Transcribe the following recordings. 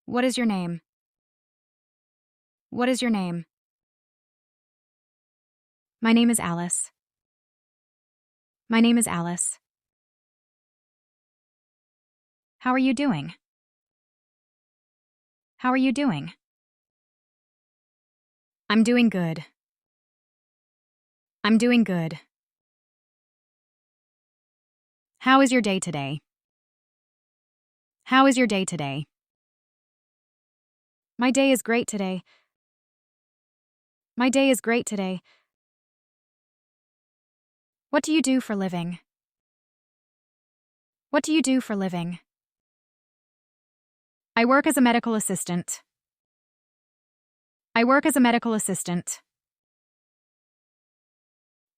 What is your name? What is your name? My name is Alice. My name is Alice. How are you doing? How are you doing? I'm doing good. I'm doing good. How is your day today? How is your day today? My day is great today. My day is great today. What do you do for living? What do you do for living? I work as a medical assistant. I work as a medical assistant.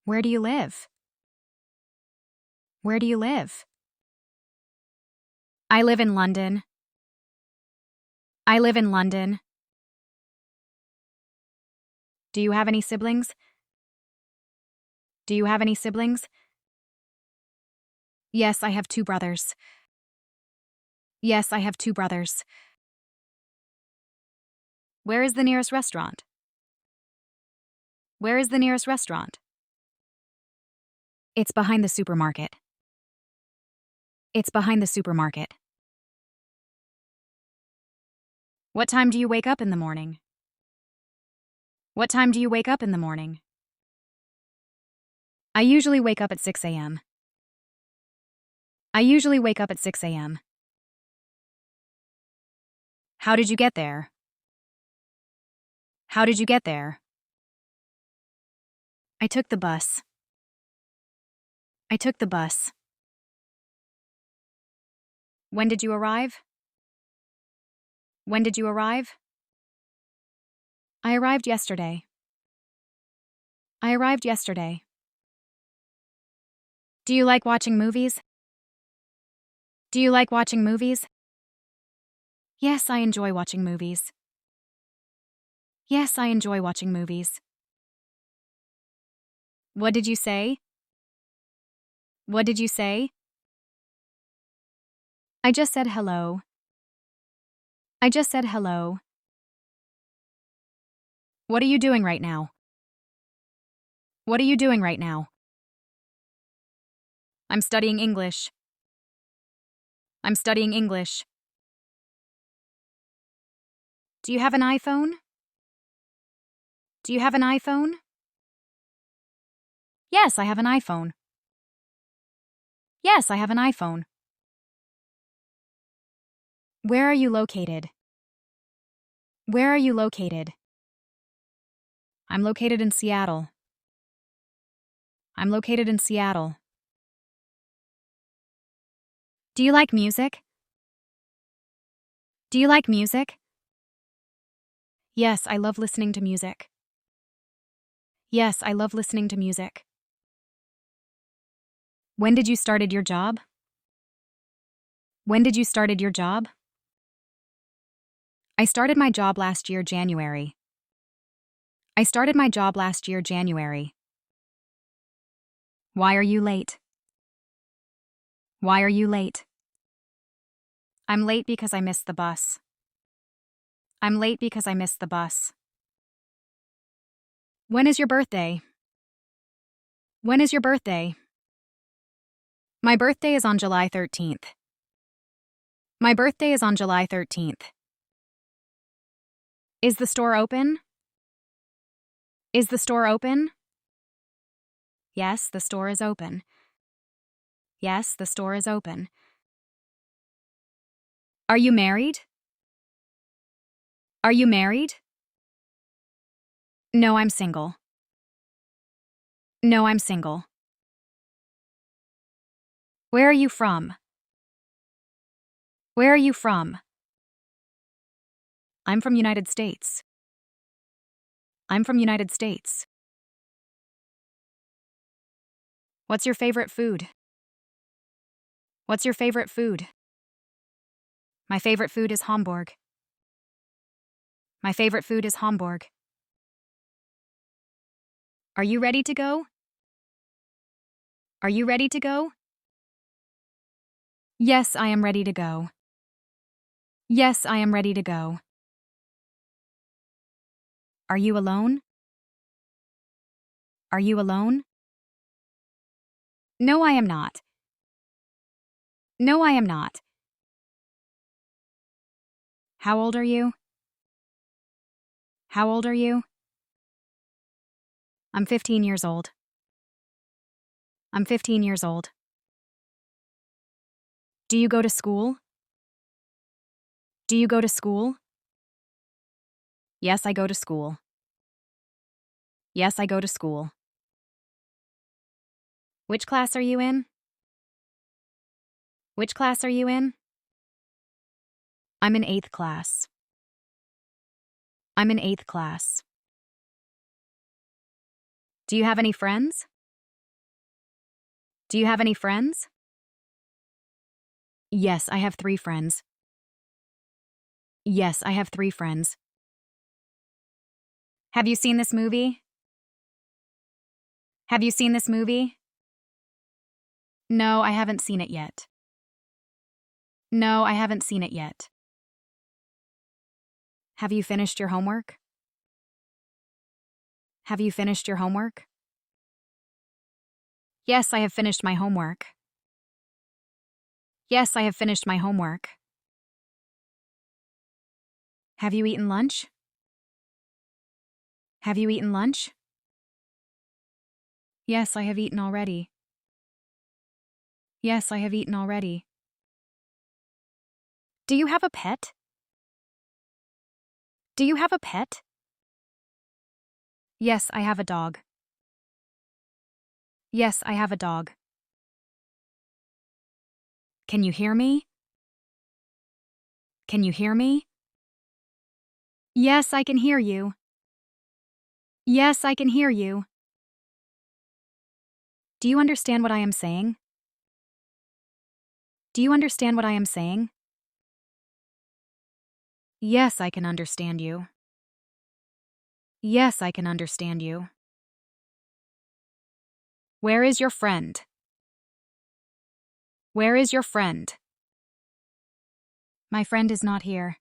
Where do you live? Where do you live? I live in London. I live in London. Do you have any siblings? Do you have any siblings? Yes, I have 2 brothers. Yes, I have 2 brothers. Where is the nearest restaurant? Where is the nearest restaurant? It's behind the supermarket. It's behind the supermarket. What time do you wake up in the morning? What time do you wake up in the morning? I usually wake up at 6 a.m. I usually wake up at 6 a.m. How did you get there? How did you get there? I took the bus. I took the bus. When did you arrive? When did you arrive? I arrived yesterday. I arrived yesterday. Do you like watching movies? Do you like watching movies? Yes, I enjoy watching movies. Yes, I enjoy watching movies. What did you say? What did you say? I just said hello. I just said hello. What are you doing right now? What are you doing right now? I'm studying English. I'm studying English. Do you have an iPhone? Do you have an iPhone? Yes, I have an iPhone. Yes, I have an iPhone. Where are you located? Where are you located? I'm located in Seattle. I'm located in Seattle. Do you like music? Do you like music? Yes, I love listening to music. Yes, I love listening to music. When did you started your job? When did you started your job? I started my job last year, January. I started my job last year, January. Why are you late? Why are you late? I'm late because I missed the bus. I'm late because I missed the bus. When is your birthday? When is your birthday? My birthday is on July 13th. My birthday is on July 13th. Is the store open? Is the store open? Yes, the store is open. Yes, the store is open. Are you married? Are you married? No, I'm single. No, I'm single. Where are you from? Where are you from? I'm from United States. I'm from United States. What's your favorite food? What's your favorite food? My favorite food is Hamburg. My favorite food is Hamburg. Are you ready to go? Are you ready to go? Yes, I am ready to go. Yes, I am ready to go. Are you alone? Are you alone? No, I am not. No, I am not. How old are you? How old are you? I'm 15 years old. I'm 15 years old. Do you go to school? Do you go to school? Yes, I go to school. Yes, I go to school. Which class are you in? Which class are you in? I'm in 8th class. I'm in 8th class. Do you have any friends? Do you have any friends? Yes, I have 3 friends. Yes, I have 3 friends. Have you seen this movie? Have you seen this movie? No, I haven't seen it yet. No, I haven't seen it yet. Have you finished your homework? Have you finished your homework? Yes, I have finished my homework. Yes, I have finished my homework. Have you eaten lunch? Have you eaten lunch? Yes, I have eaten already. Yes, I have eaten already. Do you have a pet? Do you have a pet? Yes, I have a dog. Yes, I have a dog. Can you hear me? Can you hear me? Yes, I can hear you. Yes, I can hear you. Do you understand what I am saying? Do you understand what I am saying? Yes, I can understand you. Yes, I can understand you. Where is your friend? Where is your friend? My friend is not here.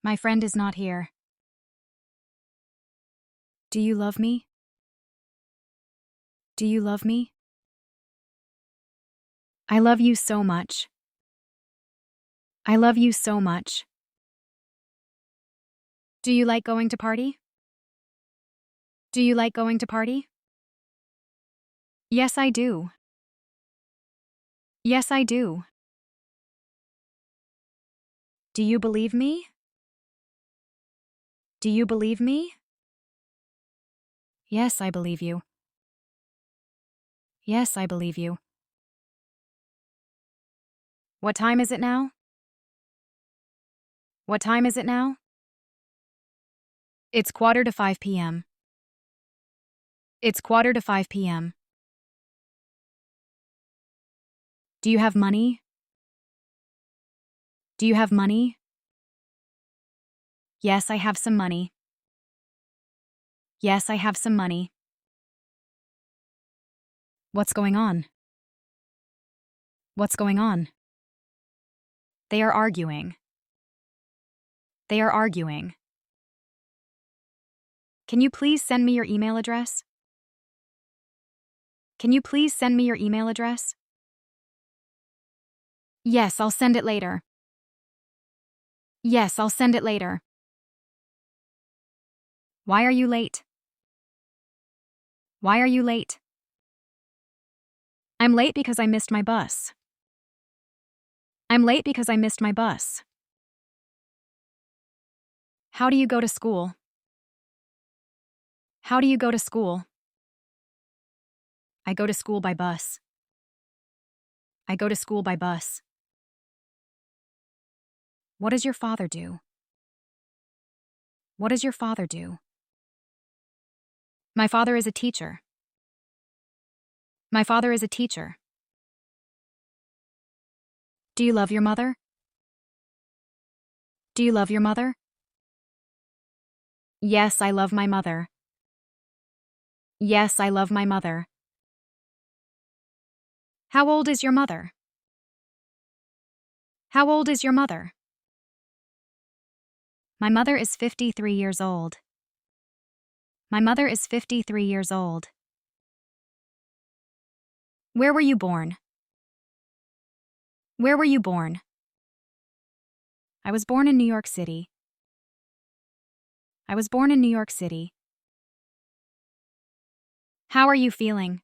My friend is not here. Do you love me? Do you love me? I love you so much. I love you so much. Do you like going to party? Do you like going to party? Yes, I do. Yes, I do. Do you believe me? Do you believe me? Yes, I believe you. Yes, I believe you. What time is it now? What time is it now? It's 4:45 p.m. It's 4:45 p.m. Do you have money? Do you have money? Yes, I have some money. Yes, I have some money. What's going on? What's going on? They are arguing. They are arguing. Can you please send me your email address? Can you please send me your email address? Yes, I'll send it later. Yes, I'll send it later. Why are you late? Why are you late? I'm late because I missed my bus. I'm late because I missed my bus. How do you go to school? How do you go to school? I go to school by bus. I go to school by bus. What does your father do? What does your father do? My father is a teacher. My father is a teacher. Do you love your mother? Do you love your mother? Yes, I love my mother. Yes, I love my mother. How old is your mother? How old is your mother? My mother is 53 years old. My mother is 53 years old. Where were you born? Where were you born? I was born in New York City. I was born in New York City. How are you feeling?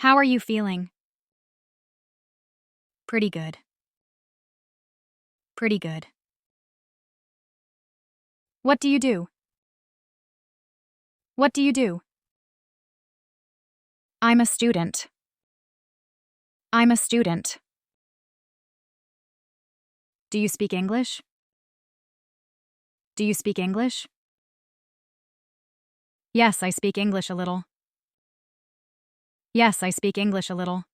How are you feeling? Pretty good. Pretty good. What do you do? What do you do? I'm a student. I'm a student. Do you speak English? Do you speak English? Yes, I speak English a little. Yes, I speak English a little.